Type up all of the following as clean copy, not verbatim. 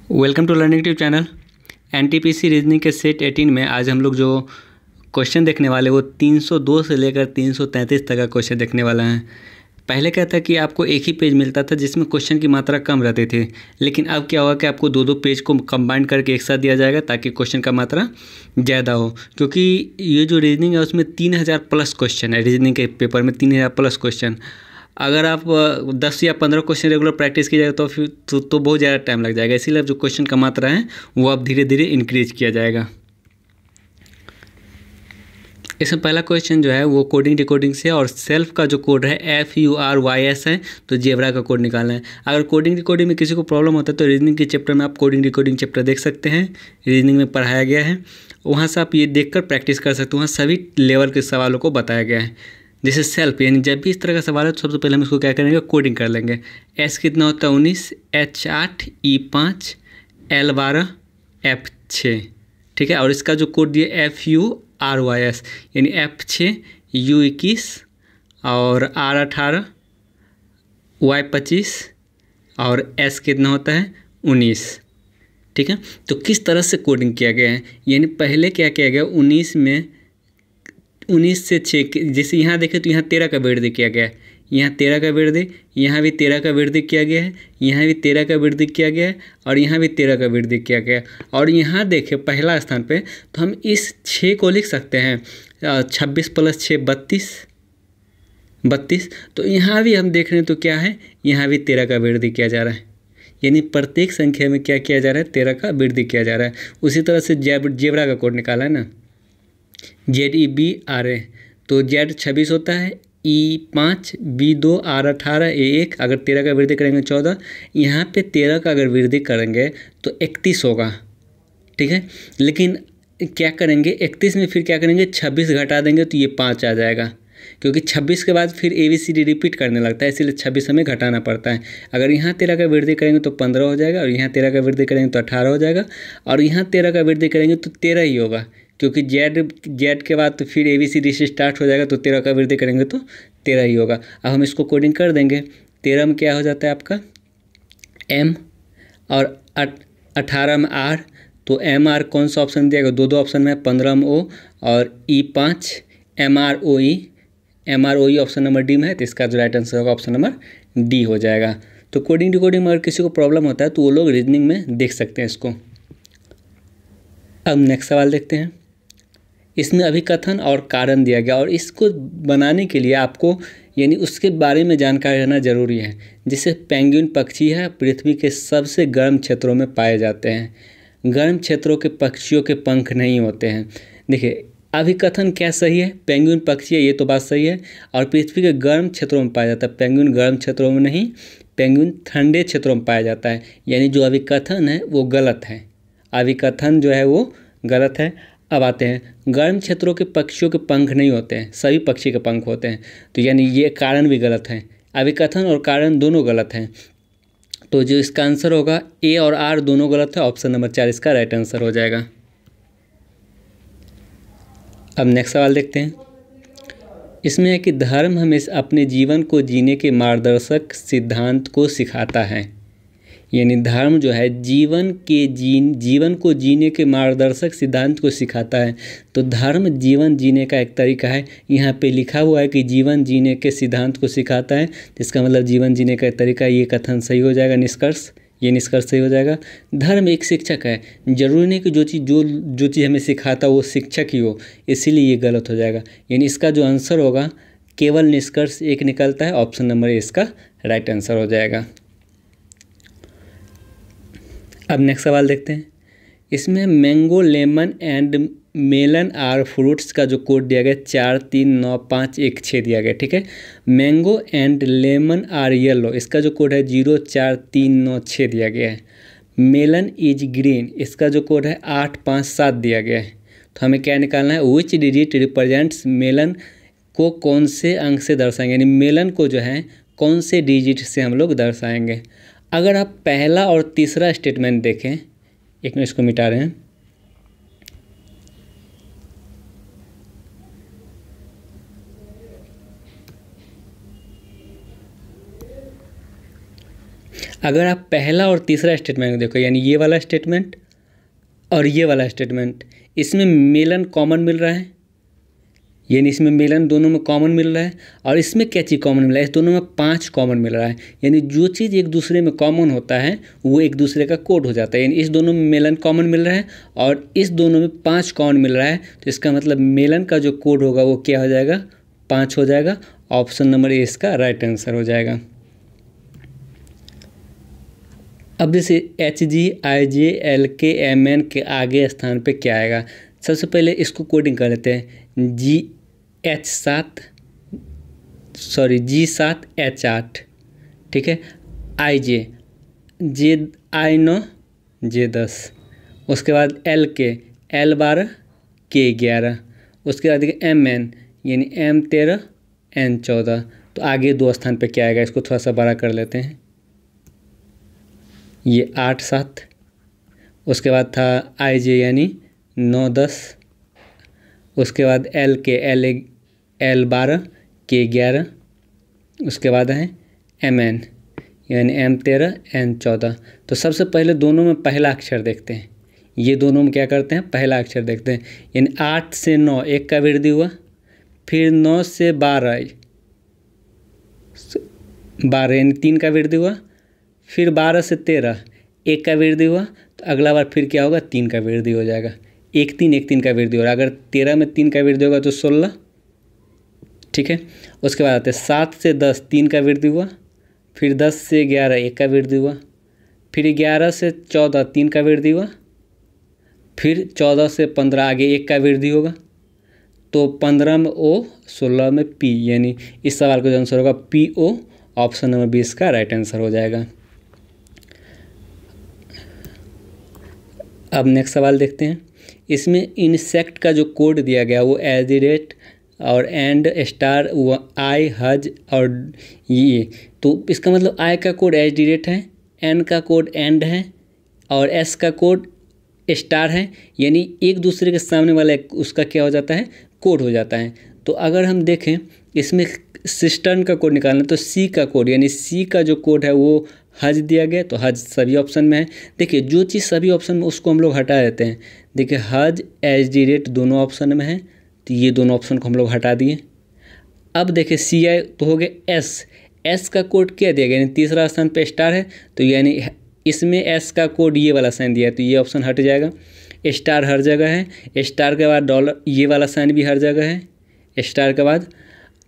Welcome to learning tube channel. NTPC reasoning के set 18 में आज हम लोग जो क्वेश्चन देखने वाले वो 302 से लेकर 333 तक का क्वेश्चन देखने वाला है। पहले क्या था कि आपको एक ही पेज मिलता था जिसमें क्वेश्चन की मात्रा कम रहती थी, लेकिन अब क्या होगा कि आपको दो पेज को कंबाइन करके एक साथ दिया जाएगा ताकि क्वेश्चन का मात्रा ज़्यादा हो। क्योंकि ये जो रीजनिंग है उसमें 3000 प्लस क्वेश्चन है। रीजनिंग के पेपर में 3000 प्लस क्वेश्चन, अगर आप 10 या 15 क्वेश्चन रेगुलर प्रैक्टिस की जाए तो फिर तो बहुत ज़्यादा टाइम लग जाएगा। इसीलिए जो क्वेश्चन का मात्रा है वो अब धीरे धीरे इंक्रीज किया जाएगा। इसमें पहला क्वेश्चन जो है वो कोडिंग डिकोडिंग से, और सेल्फ का जो कोड है FURYS है, तो जेब्रा का कोड निकालना है। अगर कोडिंग डिकोडिंग में किसी को प्रॉब्लम होता है तो रीजनिंग के चैप्टर में आप कोडिंग डिकोडिंग चैप्टर देख सकते हैं। रीजनिंग में पढ़ाया गया है, वहाँ से आप ये देखकर प्रैक्टिस कर सकते हो। वहाँ सभी लेवल के सवालों को बताया गया है। जैसे सेल्फ, यानी जब भी इस तरह का सवाल है तो सबसे पहले हम इसको क्या करेंगे, कोडिंग कर लेंगे। S कितना होता है 19, H 8, E 5, L 12, F 6, ठीक है। और इसका जो कोड दिया FURYS, यानी F 6, U 21 और R 18, Y 25 और S कितना होता है 19, ठीक है। तो किस तरह से कोडिंग किया गया है, यानी पहले क्या किया गया 19 से 6, जैसे यहाँ देखें तो यहाँ 13 का वृद्धि किया गया है, यहाँ 13 का वृद्धि, यहाँ भी 13 का वृद्धि किया गया है, यहाँ भी 13 का वृद्धि किया गया है और यहाँ भी 13 का वृद्धि किया गया है। और यहाँ देखें पहला स्थान पे तो हम इस 6 को लिख सकते हैं 26 + 6 32। तो यहाँ भी हम देख रहे हैं तो क्या है, यहाँ भी 13 का वृद्धि किया जा रहा है, यानी प्रत्येक संख्या में क्या किया जा रहा है, 13 का वृद्धि किया जा रहा है। उसी तरह से जेब्रा का कोड निकाला है ना, ZEBRA, तो Z 26 होता है, E 5, B 2, R 18, A 1, अगर 13 का वृद्धि करेंगे 14, यहाँ पे 13 का अगर वृद्धि करेंगे तो 31 होगा, ठीक है। लेकिन क्या करेंगे 31 में फिर क्या करेंगे 26 घटा देंगे तो ये 5 आ जाएगा, क्योंकि 26 के बाद फिर ABCD रिपीट करने लगता है, इसीलिए 26 हमें घटाना पड़ता है। अगर यहाँ 13 का वृद्धि करेंगे तो 15 हो जाएगा, और यहाँ 13 का वृद्धि करेंगे तो 18 हो जाएगा, और यहाँ 13 का वृद्धि करेंगे तो 13 ही होगा, क्योंकि जेड के बाद तो फिर ABCD से स्टार्ट हो जाएगा, तो 13 का वृद्धि करेंगे तो 13 ही होगा। अब हम इसको कोडिंग कर देंगे। 13 में क्या हो जाता है आपका M, और 18 में R, तो MR कौन सा ऑप्शन दिया गया, दो ऑप्शन में, 15 में O और E 5, MROE option number D में है, तो इसका जो राइट आंसर होगा ऑप्शन नंबर डी हो जाएगा। तो कोडिंग डिकोडिंग में अगर किसी को प्रॉब्लम होता है तो वो लोग रीजनिंग में देख सकते हैं इसको। अब नेक्स्ट सवाल देखते हैं। इसमें अभिकथन और कारण दिया गया, और इसको बनाने के लिए आपको यानी उसके बारे में जानकारी रहना जरूरी है। जैसे पेंगुइन पक्षी है, पृथ्वी के सबसे गर्म क्षेत्रों में पाए जाते हैं। गर्म क्षेत्रों के पक्षियों के पंख नहीं होते हैं। देखिए अभिकथन क्या सही है, पेंगुइन पक्षी है ये तो बात सही है, और पृथ्वी के गर्म क्षेत्रों में पाया जाता है। पेंगुइन गर्म क्षेत्रों में नहीं, पेंगुइन ठंडे क्षेत्रों में पाया जाता है, यानी जो अभिकथन है वो गलत है। अभिकथन जो है वो गलत है। अब आते हैं, गर्म क्षेत्रों के पक्षियों के पंख नहीं होते हैं, सभी पक्षी के पंख होते हैं, तो यानी ये कारण भी गलत है। अभिकथन और कारण दोनों गलत हैं, तो जो इसका आंसर होगा A और R दोनों गलत है, ऑप्शन नंबर 4 इसका राइट आंसर हो जाएगा। अब नेक्स्ट सवाल देखते हैं। इसमें है कि धर्म हमें अपने जीवन को जीने के मार्गदर्शक सिद्धांत को सिखाता है, यानी धर्म जो है जीवन को जीने के मार्गदर्शक सिद्धांत को सिखाता है। तो धर्म जीवन जीने का एक तरीका है, यहाँ पे लिखा हुआ है कि जीवन जीने के सिद्धांत को सिखाता है, जिसका मतलब जीवन जीने का एक तरीका, ये कथन सही हो जाएगा। ये निष्कर्ष सही हो जाएगा। धर्म एक शिक्षक है, जरूरी नहीं कि जो चीज़ हमें सिखाता वो शिक्षक ही हो, इसीलिए ये गलत हो जाएगा। यानी इसका जो आंसर होगा केवल निष्कर्ष एक निकलता है, ऑप्शन नंबर ए इसका राइट आंसर हो जाएगा। अब नेक्स्ट सवाल देखते हैं। इसमें mango, lemon and melon are fruits का जो कोड दिया गया 43951 दिया गया, ठीक है। Mango and lemon are yellow, इसका जो कोड है 04396 दिया गया है। मेलन इज ग्रीन, इसका जो कोड है 857 दिया गया है। तो हमें क्या निकालना है, विच डिजिट रिप्रेजेंट्स मेलन को कौन से अंक से दर्शाएंगे, यानी मेलन को जो है कौन से डिजिट से हम लोग दर्शाएंगे। अगर आप पहला और तीसरा स्टेटमेंट देखें, एक मिनट इसको मिटा रहे हैं। अगर आप पहला और तीसरा स्टेटमेंट देखो, यानी ये वाला स्टेटमेंट और ये वाला स्टेटमेंट, इसमें मेलन कॉमन मिल रहा है, यानी इसमें मेलन दोनों में कॉमन मिल रहा है, और इसमें क्या चीज़ कॉमन मिल रहा है, इस दोनों में 5 कॉमन मिल रहा है। यानी जो चीज़ एक दूसरे में कॉमन होता है वो एक दूसरे का कोड हो जाता है। यानी इस दोनों में मेलन कॉमन मिल रहा है और इस दोनों में 5 कॉमन मिल रहा है, तो इसका मतलब मेलन का जो कोड होगा वो क्या हो जाएगा, 5 हो जाएगा। ऑप्शन नंबर ए इसका राइट आंसर हो जाएगा। अब जैसे HGIJLKMN के आगे स्थान पे क्या आएगा, सबसे पहले इसको कोडिंग कर लेते हैं। G7H8, ठीक है। J9 J10, उसके बाद L12 K11, उसके बाद MN यानी M13 N14। तो आगे 2 स्थान पे क्या आएगा, इसको थोड़ा सा बड़ा कर लेते हैं। ये 8-7, उसके बाद था IJ यानी 9-10, उसके बाद L12 K11, उसके बाद है MN यानी M13 N14। तो सबसे पहले दोनों में पहला अक्षर देखते हैं, ये दोनों में क्या करते हैं, पहला अक्षर देखते हैं। यानी 8 से 9 1 का वृद्धि हुआ, फिर 9 से 12 यानी 3 का वृद्धि हुआ, फिर 12 से 13 1 का वृद्धि हुआ, तो अगला बार फिर क्या होगा, 3 का वृद्धि हो जाएगा। 1-3 का वृद्धि हो रहा है। अगर 13 में 3 का वृद्धि होगा तो 16, ठीक है। उसके बाद आते हैं 7 से 10 3 का वृद्धि हुआ, फिर 10 से 11 1 का वृद्धि हुआ, फिर 11 से 14 3 का वृद्धि हुआ, फिर 14 से 15 आगे 1 का वृद्धि होगा, तो 15 में O 16 में P, यानी इस सवाल का जो आंसर होगा PO। ऑप्शन नंबर 20 का राइट आंसर हो जाएगा। अब नेक्स्ट सवाल देखते हैं। इसमें इंसेक्ट का जो कोड दिया गया वो @ और एंड स्टार आई हज और ये, तो इसका मतलब आई का कोड @ है, एन का कोड एंड है और एस का कोड स्टार है। यानी एक दूसरे के सामने वाला उसका क्या हो जाता है, कोड हो जाता है। तो अगर हम देखें इसमें सिस्टर्न का कोड निकालना, तो सी का कोड यानी सी का जो कोड है वो हज दिया गया, तो हज सभी ऑप्शन में है। देखिए जो चीज़ सभी ऑप्शन में उसको हम लोग हटा देते हैं। देखिए हज @ दोनों ऑप्शन में है, तो ये दोनों ऑप्शन को हम लोग हटा दिए। अब देखिए CI तो हो गया एस का कोड क्या दिया गया, यानी तीसरा स्थान पे स्टार है, तो यानी इसमें एस का कोड ये वाला साइन दिया है, तो ये ऑप्शन हट जाएगा। स्टार हर जगह है, स्टार के बाद डॉलर ये वाला साइन भी हर जगह है स्टार के बाद,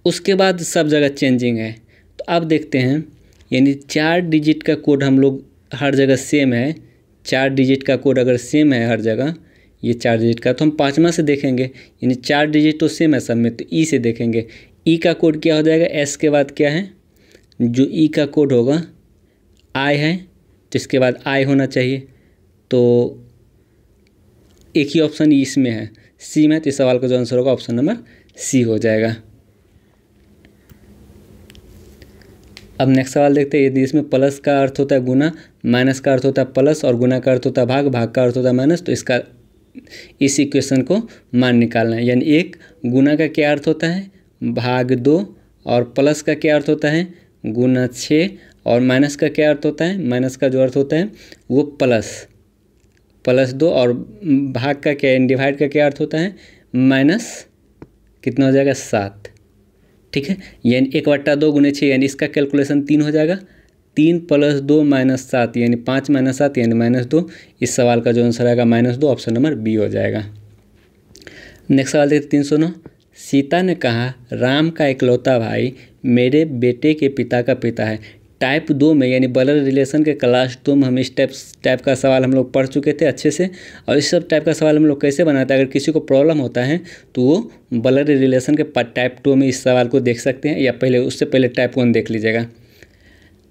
उसके बाद सब जगह चेंजिंग है। तो अब देखते हैं, यानी 4 डिजिट का कोड हम लोग हर जगह सेम है। 4 डिजिट का कोड अगर सेम है हर जगह, ये 4 डिजिट का, तो हम 5वां से देखेंगे, यानी 4 डिजिट तो सेम है सब में, तो ई से देखेंगे। ई का कोड क्या हो जाएगा, एस के बाद क्या है, जो ई का कोड होगा आई है, तो इसके बाद आई होना चाहिए। तो एक ही ऑप्शन इसमें है, सी में, तो इस सवाल का जो आंसर होगा ऑप्शन नंबर सी हो जाएगा। अब नेक्स्ट सवाल देखते हैं। यदि इसमें प्लस का अर्थ होता है गुना, माइनस का अर्थ होता है प्लस और गुना का अर्थ होता है भाग, भाग का अर्थ होता है माइनस, तो इसका इस इक्वेशन को मान निकालना है। यानी एक गुना का क्या अर्थ होता है, भाग 2, और प्लस का क्या अर्थ होता है, गुना 6, और माइनस का क्या अर्थ होता है, माइनस का जो अर्थ होता है वो प्लस 2, और भाग का क्या, डिवाइड का क्या अर्थ होता है, माइनस कितना हो जाएगा, 7, ठीक है। यानी 1/2 गुने 6, यानी इसका कैलकुलेशन 3 हो जाएगा। 3 + 2 - 7 यानी 5 - 7 यानी -2। इस सवाल का जो आंसर आएगा -2, ऑप्शन नंबर बी हो जाएगा। नेक्स्ट सवाल देखते 309। सीता ने कहा राम का इकलौता भाई मेरे बेटे के पिता का पिता है। टाइप 2 में यानी ब्लड रिलेशन के क्लास 2 में हम इस टाइप का सवाल हम लोग पढ़ चुके थे अच्छे से। और इस सब टाइप का सवाल हम लोग कैसे बनाते हैं, अगर किसी को प्रॉब्लम होता है तो वो ब्लड रिलेशन के टाइप 2 में इस सवाल को देख सकते हैं, या पहले उससे पहले टाइप 1 देख लीजिएगा।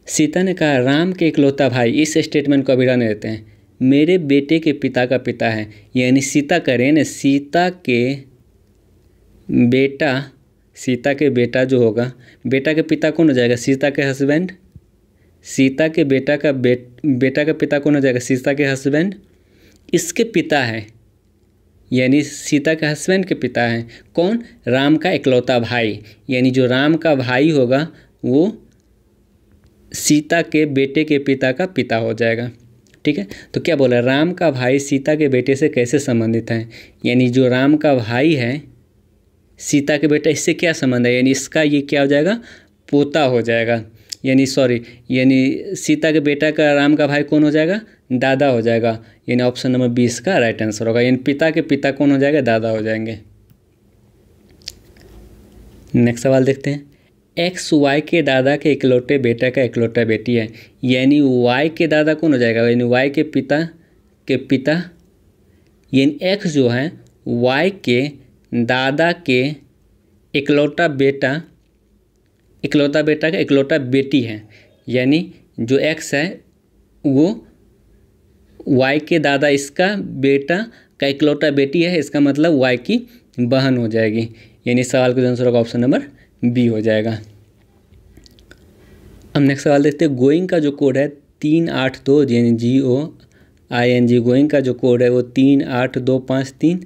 सीता ने कहा राम के इकलौता भाई, इस स्टेटमेंट को अभी रहने देते हैं, मेरे बेटे के पिता का पिता है। यानी सीता करें ना, सीता के बेटा जो होगा, बेटा के पिता कौन हो जाएगा, सीता के हस्बैंड। सीता के बेटा का पिता कौन हो जाएगा, सीता के हस्बैंड। इसके पिता है, यानी सीता के हस्बैंड के पिता हैं कौन, राम का इकलौता भाई। यानी जो राम का भाई होगा वो सीता के बेटे के पिता का पिता हो जाएगा। ठीक है, तो क्या बोला, राम का भाई सीता के बेटे से कैसे संबंधित है, यानी जो राम का भाई है सीता के बेटा, इससे क्या संबंध है, यानी इसका ये क्या हो जाएगा, पोता हो जाएगा, यानी सीता के बेटा का राम का भाई कौन हो जाएगा, दादा हो जाएगा, यानी ऑप्शन नंबर 20 का राइट आंसर होगा, यानी पिता के पिता कौन हो जाएगा, दादा हो जाएंगे। नेक्स्ट सवाल देखते हैं, एक्स वाई के दादा के इकलौते बेटा का इकलौता बेटी है, यानी वाई के दादा कौन हो जाएगा, यानी वाई के पिता, यानी एक्स जो है वाई के दादा के इकलौता बेटा का इकलौता बेटी है, यानी जो एक्स है वो वाई के दादा इसका बेटा का इकलौता बेटी है, इसका मतलब वाई की बहन हो जाएगी, यानी सवाल का आंसर होगा ऑप्शन नंबर बी हो जाएगा। अब नेक्स्ट सवाल देखते हैं, गोइंग का जो कोड है 382, यानी GOING, गोइंग का जो कोड है वो 38253,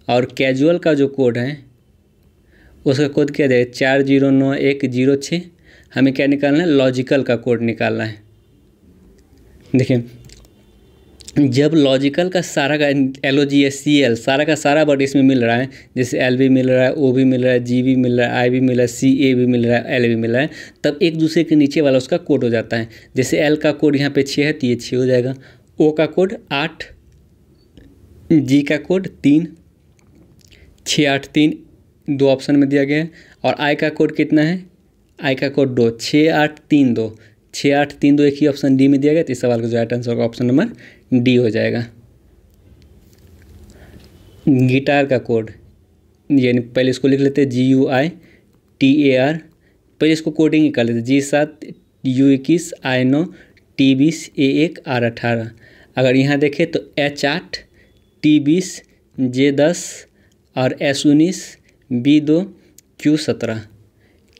और कैजुअल का जो कोड है उसका कोड क्या है 409106। हमें क्या निकालना है, लॉजिकल का कोड निकालना है। देखिए, जब लॉजिकल का सारा का LOGSCL सारा का सारा वर्ड इसमें मिल रहा है, जैसे L भी मिल रहा है, O भी मिल रहा है, G भी मिल रहा है, I भी मिल रहा है, CA भी मिल रहा है, L भी मिल रहा है, तब एक दूसरे के नीचे वाला उसका कोड हो जाता है। जैसे L का कोड यहाँ पे 6 है तो ये 6 हो जाएगा, O का कोड 8, G का कोड 3, 683 2 ऑप्शन में दिया गया है, और I का कोड कितना है, I का कोड 2, 6832, 6832 एक ही ऑप्शन डी में दिया गया, तो इस सवाल का जो राइट आंसर होगा ऑप्शन नंबर डी हो जाएगा। गिटार का कोड, यानी पहले इसको लिख लेते हैं GUITAR, पहले इसको कोडिंग ही कर लेते हैं, G7 U21 I9 T20 A1 R18। अगर यहाँ देखें तो H8 T20 J10 और S19 B2 Q17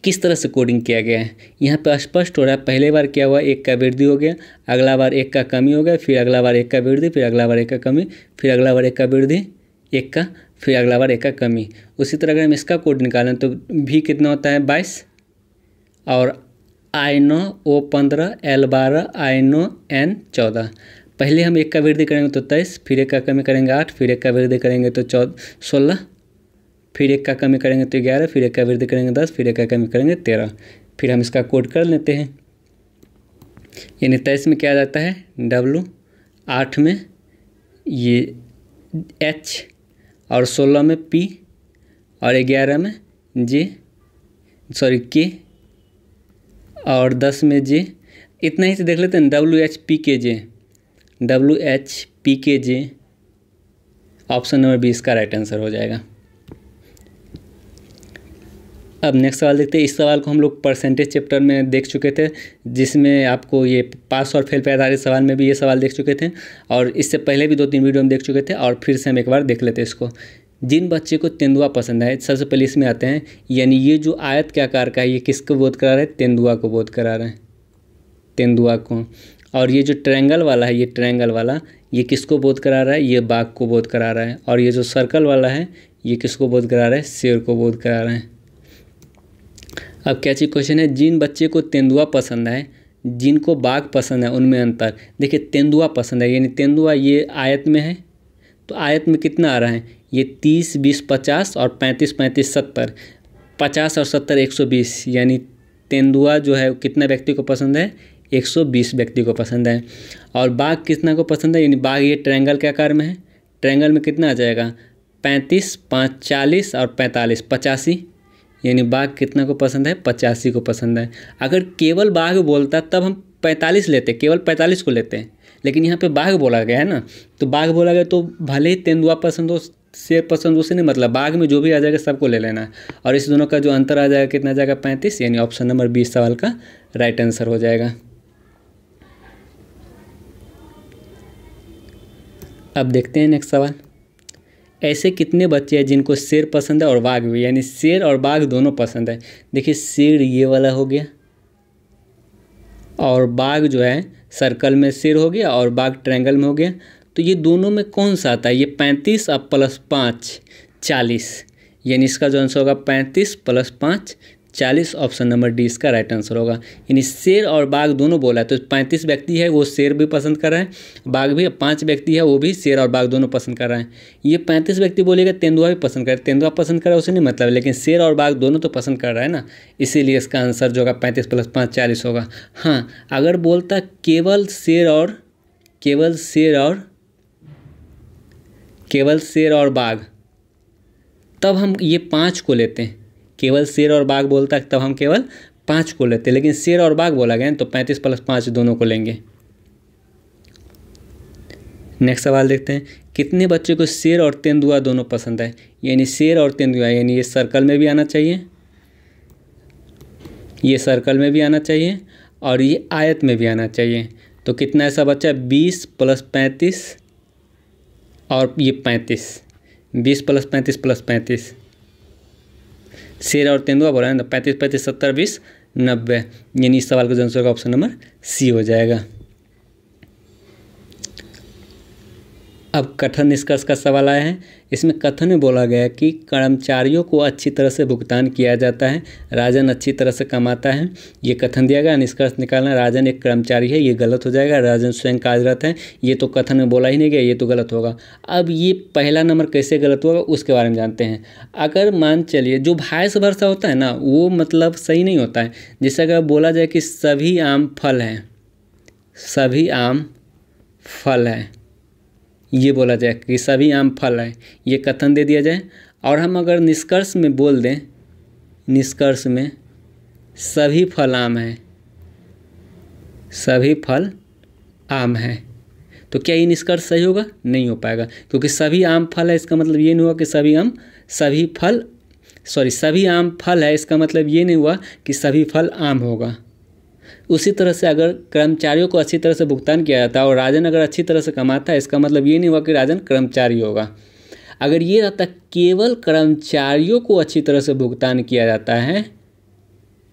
किस तरह से कोडिंग किया गया है, यहाँ पे स्पष्ट हो रहा है। पहले बार क्या हुआ, एक का वृद्धि हो गया, अगला बार एक का कमी हो गया, फिर अगला बार एक का वृद्धि, फिर अगला बार एक का कमी, फिर अगला बार एक का वृद्धि एक का, फिर अगला बार एक का कमी। उसी तरह अगर हम इसका कोड निकालें तो भी कितना होता है 22, और I9 O15 L12 I9 N14। पहले हम एक का वृद्धि करेंगे तो 23, फिर एक का कमी करेंगे 8, फिर एक का वृद्धि करेंगे तो 16, फिर एक का कमी करेंगे तो 11, फिर एक का वृद्धि करेंगे 10, फिर एक का कमी करेंगे 13। फिर हम इसका कोड कर लेते हैं, यानी 23 में क्या आ जाता है W, 8 में ये H, और 16 में P, और 11 में K, और 10 में J। इतना ही से देख लेते हैं, WHPKJ ऑप्शन नंबर 20 का राइट आंसर हो जाएगा। अब नेक्स्ट सवाल देखते हैं। इस सवाल को हम लोग परसेंटेज चैप्टर में देख चुके थे, जिसमें आपको ये पास और फेल पे आधारित सवाल में भी ये सवाल देख चुके थे, और इससे पहले भी 2-3 वीडियो में देख चुके थे, और फिर से हम एक बार देख लेते हैं इसको। जिन बच्चे को तेंदुआ पसंद है, सबसे पहले इसमें आते हैं, यानी ये जो आयत के आकार का है ये किसको बोध करा रहा है, तेंदुआ को बोध करा रहा है, तेंदुआ को। और ये जो ट्रायंगल वाला है, ये ट्रायंगल वाला ये किसको बोध करा रहा है, ये बाघ को बोध करा रहा है। और ये जो सर्कल वाला है ये किसको बोध करा रहा है, शेर को बोध करा रहा है। अब क्या चीज़ क्वेश्चन है, जिन बच्चे को तेंदुआ पसंद है, जिनको बाघ पसंद है, उनमें अंतर। देखिए, तेंदुआ पसंद है, यानी तेंदुआ ये आयत में है, तो आयत में कितना आ रहा है, ये 30 20 50 और 35 35 70, 50 और 70 120, यानी तेंदुआ जो है कितना व्यक्ति को पसंद है, 120 व्यक्ति को पसंद है। और बाघ कितना को पसंद है, यानी बाघ ये ट्रायंगल के आकार में है, ट्रायंगल में कितना आ जाएगा 35 5 40 और 45 85, यानी बाघ कितना को पसंद है, 85 को पसंद है। अगर केवल बाघ बोलता तब हम 45 लेते, केवल 45 को लेते हैं, लेकिन यहाँ पे बाघ बोला गया है ना, तो बाघ बोला गया तो भले ही तेंदुआ पसंद हो, शेर पसंद हो, से नहीं मतलब, बाघ में जो भी आ जाएगा सबको ले लेना है। और इस दोनों का जो अंतर आ जाएगा कितना आ जाएगा 35, यानी ऑप्शन नंबर 20 सवाल का राइट आंसर हो जाएगा। अब देखते हैं नेक्स्ट सवाल। ऐसे कितने बच्चे हैं जिनको शेर पसंद है और बाघ भी, यानी शेर और बाघ दोनों पसंद है। देखिए, शेर ये वाला हो गया, और बाघ जो है सर्कल में शेर हो गया, और बाघ ट्रायंगल में हो गया। तो ये दोनों में कौन सा आता है, ये 35 और +5 40, यानी इसका जो आंसर होगा 35 + 5 40 ऑप्शन नंबर डी इसका राइट आंसर होगा। यानी शेर और बाघ दोनों बोला है, तो 35 व्यक्ति है वो शेर भी पसंद कर रहा है, बाघ भी, 5 व्यक्ति है वो भी शेर और बाघ दोनों पसंद कर रहा है। ये 35 व्यक्ति बोलेगा तेंदुआ भी पसंद कर, तेंदुआ पसंद कर रहा है उसे नहीं मतलब, लेकिन शेर और बाघ दोनों तो पसंद कर रहा है ना, इसीलिए इसका आंसर जो होगा 35 + 5 40 होगा। हाँ, अगर बोलता केवल शेर और बाघ, तब हम ये 5 को लेते हैं। केवल शेर और बाघ बोलता है तब हम केवल 5 को लेते हैं, लेकिन शेर और बाघ बोला गया तो 35 + 5 दोनों को लेंगे। नेक्स्ट सवाल देखते हैं, कितने बच्चों को शेर और तेंदुआ दोनों पसंद है? यानी शेर और तेंदुआ, यानी ये सर्कल में भी आना चाहिए, ये सर्कल में भी आना चाहिए और ये आयत में भी आना चाहिए। तो कितना ऐसा बच्चा, 20 + 35 और ये 35, 20 + 35 + 35, शेर और तेंदुआ बोला है ना, 35 35 70 20 90, यानी इस सवाल का जो आंसर होगा ऑप्शन नंबर सी हो जाएगा। अब कथन निष्कर्ष का सवाल आया है। इसमें कथन में बोला गया है कि कर्मचारियों को अच्छी तरह से भुगतान किया जाता है, राजन अच्छी तरह से कमाता है, ये कथन दिया गया। निष्कर्ष निकालना, राजन एक कर्मचारी है, ये गलत हो जाएगा, राजन स्वयं कार्यरत है, ये तो कथन में बोला ही नहीं गया, ये तो गलत होगा। अब ये पहला नंबर कैसे गलत होगा उसके बारे में जानते हैं। अगर मान चलिए जो वाइस वर्सा होता है ना, वो मतलब सही नहीं होता है। जैसे अगर बोला जाए कि सभी आम फल हैं, सभी आम फल हैं, ये बोला जाए कि सभी आम फल है, ये कथन दे दिया जाए। और हम अगर निष्कर्ष में बोल दें, निष्कर्ष में सभी फल आम हैं, सभी फल आम हैं, तो क्या ये निष्कर्ष सही होगा? नहीं हो पाएगा, क्योंकि सभी आम फल है इसका मतलब ये नहीं हुआ कि सभी आम फल है, इसका मतलब ये नहीं हुआ कि सभी फल आम होगा। उसी तरह से अगर कर्मचारियों को अच्छी तरह से भुगतान किया जाता है और राजन अगर अच्छी तरह से कमाता है, इसका मतलब ये नहीं हुआ कि राजन कर्मचारी होगा। अगर ये रहता केवल कर्मचारियों को अच्छी तरह से भुगतान किया जाता है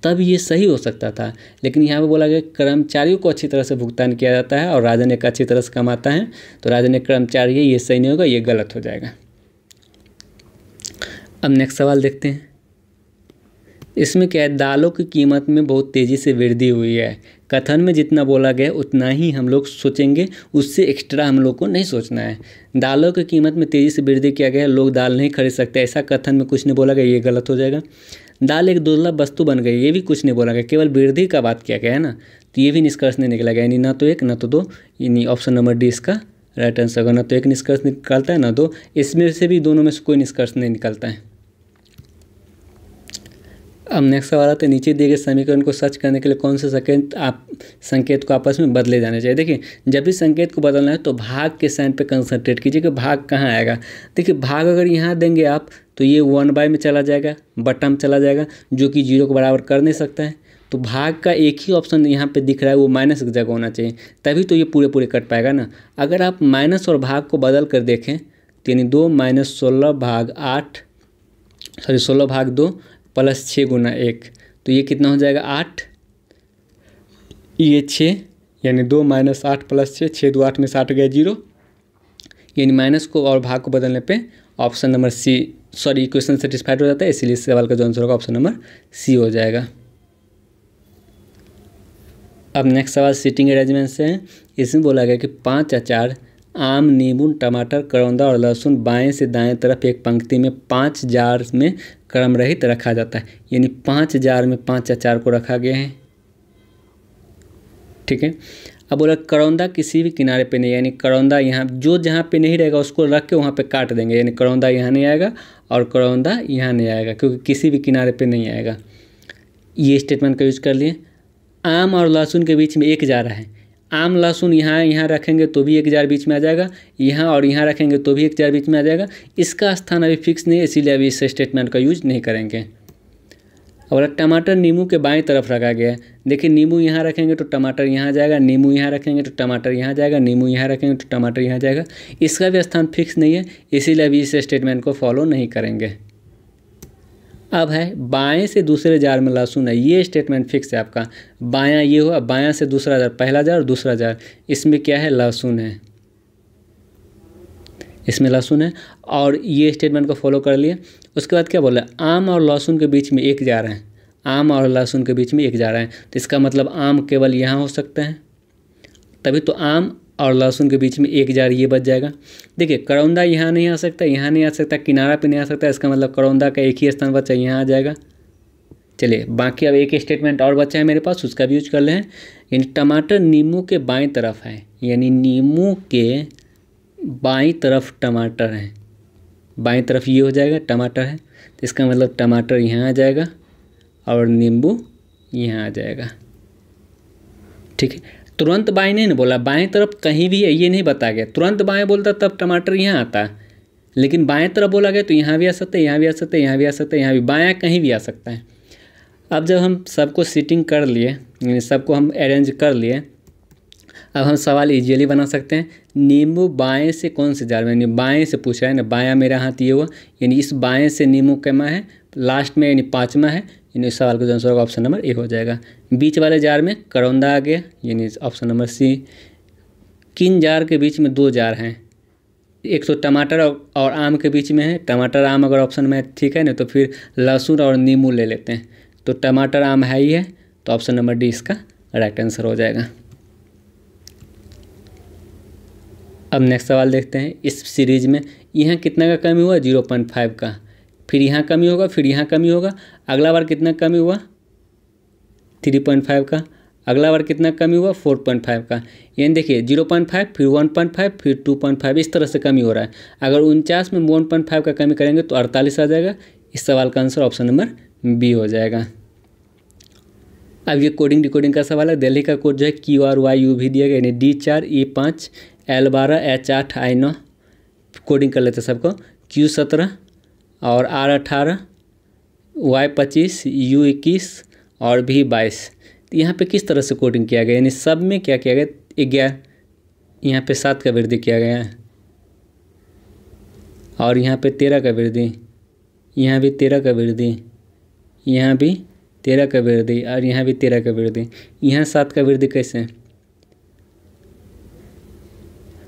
तब ये सही हो सकता था, लेकिन यहाँ पे बोला गया कर्मचारियों को अच्छी तरह से भुगतान किया जाता है और राजन एक अच्छी तरह से कमाता है, तो राजन एक कर्मचारी है, ये सही नहीं होगा, ये गलत हो जाएगा। अब नेक्स्ट सवाल देखते हैं। इसमें क्या है, दालों की कीमत में बहुत तेज़ी से वृद्धि हुई है। कथन में जितना बोला गया उतना ही हम लोग सोचेंगे, उससे एक्स्ट्रा हम लोग को नहीं सोचना है। दालों की कीमत में तेज़ी से वृद्धि किया गया है, लोग दाल नहीं खरीद सकते, ऐसा कथन में कुछ नहीं बोला गया, ये गलत हो जाएगा। दाल एक दुर्लभ वस्तु बन गई, ये भी कुछ नहीं बोला गया, केवल वृद्धि का बात किया गया है ना, तो ये भी निष्कर्ष नहीं निकला गया। यानी ना तो 1 ना तो 2, यानी ऑप्शन नंबर डी इसका राइट आंसर होगा। ना तो 1 निष्कर्ष निकलता है ना 2, इसमें से भी दोनों में से कोई निष्कर्ष नहीं निकलता है। अब नेक्स्ट सवाल आता है, नीचे दिए गए समीकरण को सच करने के लिए कौन से संकेत को आपस में बदले जाने चाहिए? देखिए, जब भी संकेत को बदलना है तो भाग के साइन पे कंसंट्रेट कीजिए कि भाग कहाँ आएगा। देखिए, भाग अगर यहाँ देंगे आप तो ये 1/में चला जाएगा, बटा में चला जाएगा, जो कि 0 को बराबर कर नहीं सकता है। तो भाग का एक ही ऑप्शन यहाँ पे दिख रहा है, वो माइनस की जगह होना चाहिए, तभी तो ये पूरे कट पाएगा ना। अगर आप माइनस और भाग को बदल कर देखें तो यानी 2 - 16 भाग 8, 16 भाग 2 + 6 × 1, तो ये कितना हो जाएगा 8, ये 6, यानी 2 - 8 + 6, 6 2 8 में 8 गया 0, यानी माइनस को और भाग को बदलने पे option number C, equation satisfied हो जाता है, इसीलिए इस सवाल का जो आंसर होगा ऑप्शन नंबर सी हो जाएगा। अब नेक्स्ट सवाल सीटिंग अरेंजमेंट से है। इसमें बोला गया कि 5 अचार आम, नींबू, टमाटर, करौंदा और लहसुन बाएं से दाएं तरफ एक पंक्ति में 5 जार में क्रम रहित रखा जाता है। यानी 5 जार में 5 अचार को रखा गया है, ठीक है। अब बोला करौंदा किसी भी किनारे पे नहीं, यानी करौंदा यहाँ जहाँ पे नहीं रहेगा उसको रख के वहाँ पे काट देंगे, यानी करौंदा यहाँ नहीं आएगा और करौंदा यहाँ नहीं आएगा, क्योंकि किसी भी किनारे पे नहीं आएगा। ये स्टेटमेंट का यूज कर लिए। आम और लहसुन के बीच में 1 जार है, आम लहसुन यहाँ रखेंगे तो भी 1 जार बीच में आ जाएगा, यहाँ और यहाँ रखेंगे तो भी 1 जार बीच में आ जाएगा। इसका स्थान अभी फिक्स नहीं है, इसीलिए अभी इस स्टेटमेंट का यूज नहीं करेंगे। और टमाटर नींबू के बाएं तरफ रखा गया है। देखिए, नींबू यहाँ रखेंगे तो टमाटर यहाँ जाएगा, नींबू यहाँ रखेंगे तो टमाटर यहाँ जाएगा, नींबू यहाँ रखेंगे तो टमाटर यहाँ जाएगा। इसका भी स्थान फिक्स नहीं है, इसीलिए अभी इस स्टेटमेंट को फॉलो नहीं करेंगे। अब है बाएं से दूसरे जार में लहसुन है, ये स्टेटमेंट फिक्स है आपका। बायां ये हुआ, बायां से दूसरा जार, पहला जार और दूसरा जार, इसमें क्या है, लहसुन है, इसमें लहसुन है, और ये स्टेटमेंट को फॉलो कर लिए। उसके बाद क्या बोला, आम और लहसुन के बीच में 1 जार है, आम और लहसुन के बीच में 1 जा रहा है, तो इसका मतलब आम केवल यहाँ हो सकता है, तभी तो आम और लहसुन के बीच में 1 जार ये बच जाएगा। देखिए करौंदा यहाँ नहीं आ सकता, यहाँ नहीं आ सकता, किनारा पे नहीं आ सकता, इसका मतलब करौंदा का एक ही स्थान बचा, यहाँ आ जाएगा। चलिए बाकी अब एक स्टेटमेंट और बचा है मेरे पास, उसका भी यूज कर ले हैं। यानी टमाटर नींबू के बाईं तरफ है, यानी नींबू के बाईं तरफ टमाटर है, बाईं तरफ ये हो जाएगा टमाटर है, तो इसका मतलब टमाटर यहाँ आ जाएगा और नींबू यहाँ आ जाएगा। ठीक है, तुरंत बाएं नहीं ना बोला, बाएं तरफ कहीं भी है ये नहीं बता गया। तुरंत बाएं बोलता तब टमाटर यहाँ आता, लेकिन बाएं तरफ बोला गया तो यहाँ भी आ सकता है, यहाँ भी आ सकता है, यहाँ भी आ सकता है, यहाँ भी, बायां कहीं भी आ सकता है। अब जब हम सबको सीटिंग कर लिए, यानी सबको हम अरेंज कर लिए, अब हम सवाल इजीली बना सकते हैं। नींबू बाएं से कौन से जार में, यानी बाएं से पूछ रहा है ना, बायां मेरा हाथ ये हुआ, यानी इस बाएं से नींबू कैमा है, लास्ट में यानी 5वां है, यानी इस सवाल का आंसर ऑप्शन नंबर ए हो जाएगा। बीच वाले जार में करौंदा आ गया, यानी ऑप्शन नंबर सी। किन जार के बीच में 2 जार हैं, एक तो टमाटर और आम के बीच में है, टमाटर आम अगर ऑप्शन में ठीक है ना, तो फिर लहसुन और नींबू ले लेते हैं, तो टमाटर आम है ही है, तो ऑप्शन नंबर डी इसका राइट आंसर हो जाएगा। अब नेक्स्ट सवाल देखते हैं। इस सीरीज में यहाँ कितना का कमी हुआ, 0.5 का, फिर यहाँ कमी होगा, फिर यहाँ कमी होगा, अगला बार कितना कमी हुआ 3.5 का, अगला बार कितना कमी हुआ 4.5 का। यानी देखिए 0.5 फिर 1.5 फिर 2.5 इस तरह से कमी हो रहा है। अगर 49 में 1.5 का कमी करेंगे तो 48 आ जाएगा। इस सवाल का आंसर ऑप्शन नंबर बी हो जाएगा। अब ये कोडिंग डिकोडिंग का सवाल है। दिल्ली का कोड जो है QRYU भी दिया गया, यानी D4 E5 L12 H8 I9। Coding कर लेते सबको। Q17 और R18 Y25 U21 और V22। तो यहाँ पे किस तरह से कोडिंग किया गया, यानी सब में क्या किया गया 11, यहाँ पे 7 का वृद्धि किया गया है, और यहाँ पे 13 का वृद्धि, यहाँ भी 13 का वृद्धि, यहाँ भी 13 का वृद्धि, और यहाँ भी 13 का वृद्धि। यहाँ 7 का वृद्धि कैसे,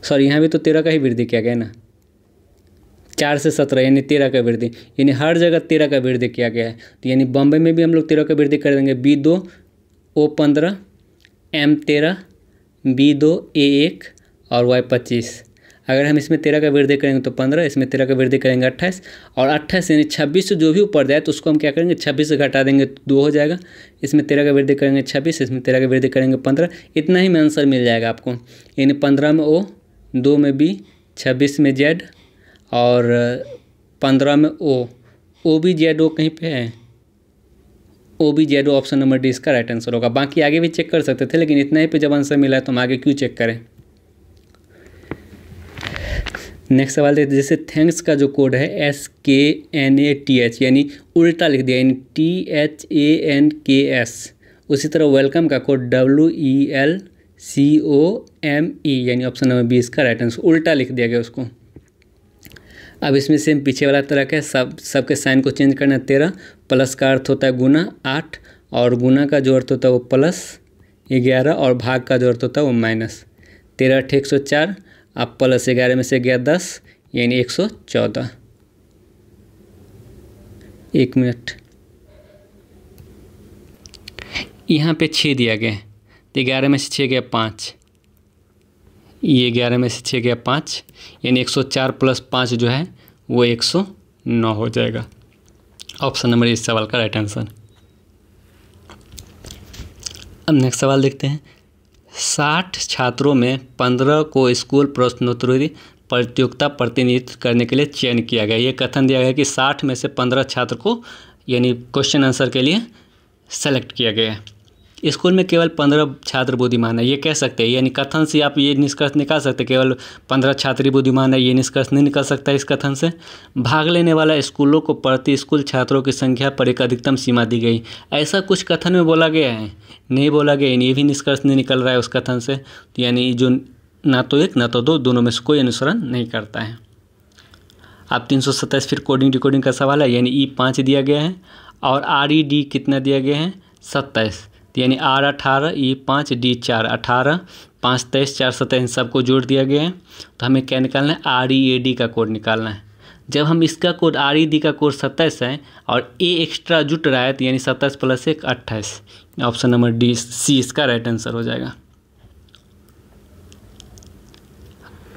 सॉरी यहाँ भी तो 13 का ही वृद्धि किया गया ना, 4 से 17 यानी 13 का वृद्धि, यानी हर जगह 13 का वृद्धि किया गया है। तो यानी बॉम्बे में भी हम लोग 13 का वृद्धि कर देंगे। B2 O15 M13 B2 A1 और Y25। अगर हम इसमें 13 का वृद्धि करेंगे तो 15, इसमें 13 का वृद्धि करेंगे 28, और 28 यानी 26 से जो भी ऊपर जाए तो उसको हम क्या करेंगे 26 से घटा देंगे तो 2 हो जाएगा। इसमें 13 का वृद्धि करेंगे 26, इसमें 13 का वृद्धि करेंगे 15, इतना ही में आंसर मिल जाएगा आपको। यानी 15 में O, 2 में B, 26 में Z और 15 में O भी Z कहीं पे है, O भी Z ऑप्शन नंबर डी इसका राइट आंसर होगा। बाकी आगे भी चेक कर सकते थे, लेकिन इतना ही पे जब आंसर मिला है तो हम आगे क्यों चेक करें। नेक्स्ट सवाल देखते, जैसे थैंक्स का जो कोड है SKNATH, यानी उल्टा लिख दिया, यानी THANKS। उसी तरह वेलकम का कोड WELCOME, यानी ऑप्शन नंबर बी इसका राइट आंसर, उल्टा लिख दिया गया उसको। अब इसमें सेम पीछे वाला तरह का सबके साइन को चेंज करना। 13 प्लस का अर्थ होता है गुना 8, और गुना का जो अर्थ होता है वो प्लस 11, और भाग का जो अर्थ होता है वो माइनस। 13 × 104, अब प्लस 11 में से गया 10, यानी 114। 1 मिनट, यहाँ पे 6 दिया गया, तो 11 में से 6 गया 5, ये 11 में से 6 गया 5, यानी 104 + 5 जो है वो 109 हो जाएगा। ऑप्शन नंबर इस सवाल का राइट आंसर। अब नेक्स्ट सवाल देखते हैं। 60 छात्रों में 15 को स्कूल प्रश्नोत्तरी प्रतियोगिता प्रतिनिधित्व करने के लिए चयन किया गया। ये कथन दिया गया कि 60 में से 15 छात्र को यानी क्वेश्चन आंसर के लिए सेलेक्ट किया गया है। स्कूल में केवल 15 छात्र बुद्धिमान है, ये कह सकते हैं, यानी कथन से आप ये निष्कर्ष निकाल सकते हैं केवल 15 छात्र ही बुद्धिमान है, ये निष्कर्ष नहीं निकल सकता इस कथन से। भाग लेने वाला स्कूलों को प्रति स्कूल छात्रों की संख्या पर एक अधिकतम सीमा दी गई, ऐसा कुछ कथन में बोला गया है, नहीं बोला गया, यानी ये भी निष्कर्ष नहीं निकल रहा है उस कथन से। तो यानी जो ना तो 1 ना तो 2 दोनों में से कोई अनुसरण नहीं करता है। अब 327 फिर कोडिंग डिकोडिंग का सवाल है, यानी E5 दिया गया है और RED कितना दिया गया है 27, यानी R18 E5 D4 18 5 23 4 27 सबको जोड़ दिया गया है। तो हमें क्या निकालना है READ का कोड निकालना है। जब हम इसका कोड RED का कोड 27 है और A एक्स्ट्रा जुट रहा है तो यानी 27 + 1 28। ऑप्शन नंबर डी सी इसका राइट आंसर हो जाएगा।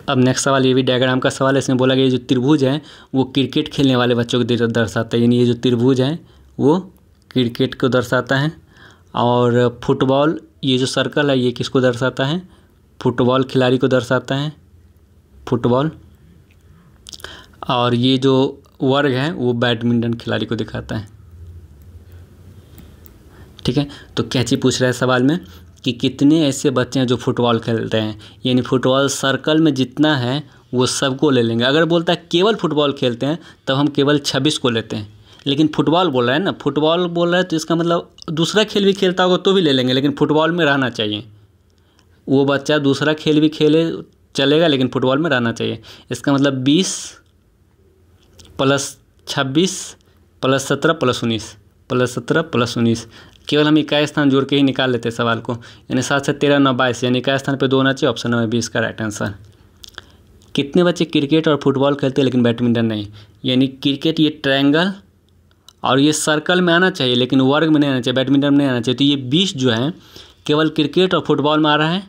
अब नेक्स्ट सवाल ये भी डायग्राम का सवाल है। इसमें बोला गया ये जो त्रिभुज है वो क्रिकेट खेलने वाले बच्चों को दर्शाता है, यानी ये जो त्रिभुज है वो क्रिकेट को दर्शाता है। और फुटबॉल ये जो सर्कल है ये किसको दर्शाता है? फुटबॉल खिलाड़ी को दर्शाता है, फुटबॉल। और ये जो वर्ग है वो बैडमिंटन खिलाड़ी को दिखाता है। ठीक है, तो कैची पूछ रहा है सवाल में कि कितने ऐसे बच्चे हैं जो फुटबॉल खेलते हैं, यानी फुटबॉल सर्कल में जितना है वो सबको ले लेंगे। अगर बोलता है केवल फुटबॉल खेलते हैं तब हम केवल 26 को लेते हैं, लेकिन फुटबॉल बोल रहा है ना, फुटबॉल बोल रहा है तो इसका मतलब दूसरा खेल भी खेलता होगा तो भी ले लेंगे, लेकिन फुटबॉल में रहना चाहिए। वो बच्चा दूसरा खेल भी खेले चलेगा लेकिन फुटबॉल में रहना चाहिए। इसका मतलब 20 + 26 + 17 + 19 + 17 + 19। केवल हम इकाई स्थान जोड़ के ही निकाल लेते हैं सवाल को, यानी 7 से 13 9 22, यानी इकाई स्थान पे 2 होना चाहिए। ऑप्शन नंबर 20 का राइट आंसर। कितने बच्चे क्रिकेट और फुटबॉल खेलते हैं लेकिन बैडमिंटन नहीं? यानी क्रिकेट ये ट्रायंगल और ये सर्कल में आना चाहिए लेकिन वर्ग में नहीं आना चाहिए, बैडमिंटन में नहीं आना चाहिए। तो ये 20 जो है केवल क्रिकेट और फुटबॉल में आ रहा है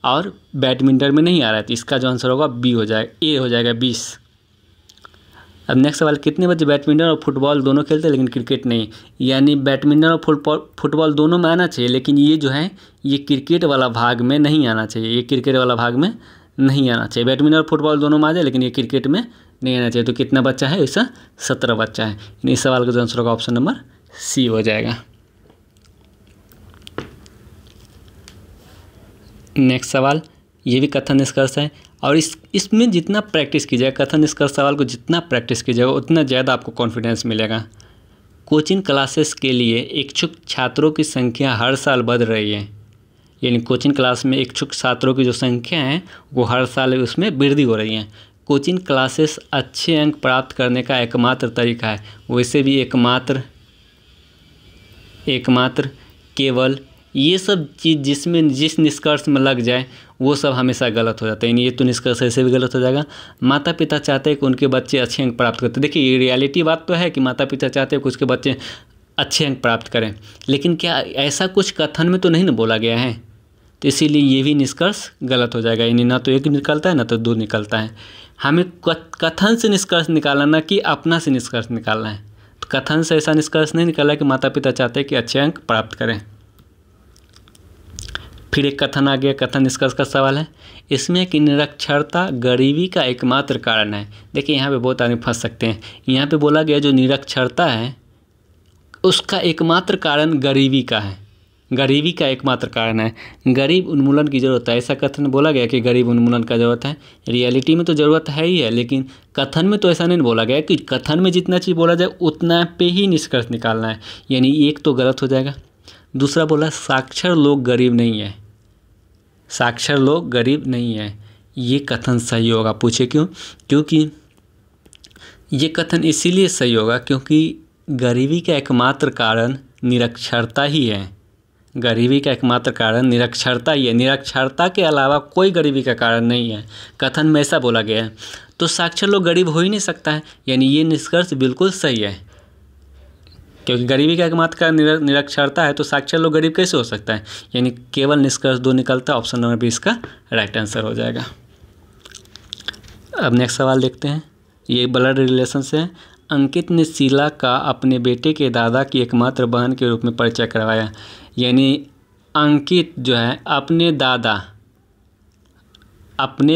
और बैडमिंटन में नहीं आ रहा है, तो इसका जो आंसर होगा बी हो जाएगा, ए हो जाएगा 20। अब नेक्स्ट सवाल, कितने बच्चे बैडमिंटन और फुटबॉल दोनों खेलते हैं लेकिन क्रिकेट नहीं? यानी बैडमिंटन और फुटबॉल दोनों में आना चाहिए, लेकिन ये जो है ये क्रिकेट वाला भाग में नहीं आना चाहिए, ये क्रिकेट वाला भाग में नहीं आना चाहिए। बैडमिंटन और फुटबॉल दोनों में आ जाए लेकिन ये क्रिकेट में नहीं आना चाहिए। तो कितना बच्चा है? ऐसा 17 बच्चा है। इस सवाल का जो आंसर होगा ऑप्शन नंबर सी हो जाएगा। नेक्स्ट सवाल ये भी कथन निष्कर्ष है और इसमें जितना प्रैक्टिस कीजिएगा, कथन निष्कर्ष सवाल को जितना प्रैक्टिस कीजिएगा उतना ज़्यादा आपको कॉन्फिडेंस मिलेगा। कोचिंग क्लासेस के लिए इच्छुक छात्रों की संख्या हर साल बढ़ रही है, यानी कोचिंग क्लास में इच्छुक छात्रों की जो संख्या है वो हर साल उसमें वृद्धि हो रही है। कोचिंग क्लासेस अच्छे अंक प्राप्त करने का एकमात्र तरीका है, वैसे भी एकमात्र केवल ये सब चीज़ जिस निष्कर्ष में लग जाए वो सब हमेशा गलत हो जाता है, यानी ये तो निष्कर्ष ऐसे भी गलत हो जाएगा। माता पिता चाहते हैं कि उनके बच्चे अच्छे अंक प्राप्त करते, देखिए ये रियलिटी बात तो है कि माता पिता चाहते हैं कि उसके बच्चे अच्छे अंक प्राप्त करें, लेकिन क्या ऐसा कुछ कथन में तो नहीं ना बोला गया है, तो इसीलिए ये भी निष्कर्ष गलत हो जाएगा। यानी ना तो एक निकलता है ना तो 2 निकलता है। हमें कथन से निष्कर्ष निकालना ना कि अपना से निष्कर्ष निकालना है। तो कथन से ऐसा निष्कर्ष नहीं निकाला कि माता पिता चाहते हैं कि अच्छे अंक प्राप्त करें। फिर एक कथन आ गया, कथन निष्कर्ष का सवाल है। इसमें कि निरक्षरता गरीबी का एकमात्र कारण है। देखिए यहाँ पे बहुत आदमी फंस सकते हैं। यहाँ पे बोला गया जो निरक्षरता है उसका एकमात्र कारण गरीबी का है, गरीबी का एकमात्र कारण है, गरीब उन्मूलन की ज़रूरत है। ऐसा कथन बोला गया कि गरीब उन्मूलन का ज़रूरत है। रियलिटी में तो ज़रूरत है ही है, लेकिन कथन में तो ऐसा नहीं बोला गया कि कथन में जितना चीज़ बोला जाए उतना पे ही निष्कर्ष निकालना है, यानी एक तो गलत हो जाएगा। दूसरा बोला साक्षर लोग गरीब नहीं है, साक्षर लोग गरीब नहीं है, ये कथन सही होगा। पूछे क्यों? क्योंकि ये कथन इसीलिए सही होगा क्योंकि गरीबी का एकमात्र कारण निरक्षरता ही है, गरीबी का एकमात्र कारण निरक्षरता ही है, निरक्षरता के अलावा कोई गरीबी का कारण नहीं है। कथन में ऐसा बोला गया है, तो साक्षर लोग गरीब हो ही नहीं सकता है, यानी ये निष्कर्ष बिल्कुल सही है। क्योंकि गरीबी का एकमात्र कारण निरक्षरता है तो साक्षर लोग गरीब कैसे हो सकता है, यानी केवल निष्कर्ष 2 निकलता है। ऑप्शन नंबर 20 का राइट आंसर हो जाएगा। अब नेक्स्ट सवाल देखते हैं, ये ब्लड रिलेशन से है। अंकित ने शीला का अपने बेटे के दादा की एकमात्र बहन के रूप में परिचय करवाया, यानी अंकित जो है अपने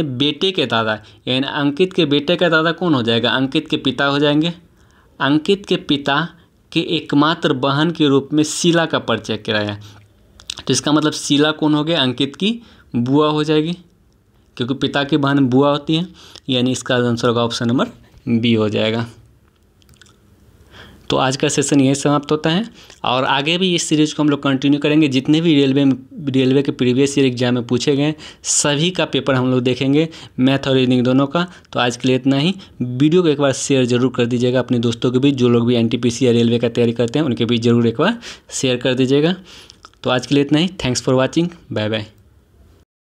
बेटे के दादा, यानी अंकित के बेटे का दादा कौन हो जाएगा? अंकित के पिता हो जाएंगे। अंकित के पिता के एकमात्र बहन के रूप में शीला का परिचय कराया, तो इसका मतलब शीला कौन हो गया? अंकित की बुआ हो जाएगी, क्योंकि पिता की बहन बुआ होती है, यानी इसका आंसर होगा ऑप्शन नंबर बी हो जाएगा। तो आज का सेशन यही समाप्त होता है और आगे भी इस सीरीज़ को हम लोग कंटिन्यू करेंगे। जितने भी रेलवे के प्रीवियस ईयर एग्जाम में पूछे गए सभी का पेपर हम लोग देखेंगे, मैथ और रीजनिंग दोनों का। तो आज के लिए इतना ही। वीडियो को एक बार शेयर जरूर कर दीजिएगा अपने दोस्तों के बीच, जो लोग भी NTPC या रेलवे का तैयारी करते हैं उनके बीच जरूर एक बार शेयर कर दीजिएगा। तो आज के लिए इतना ही। Thanks for watching, bye bye.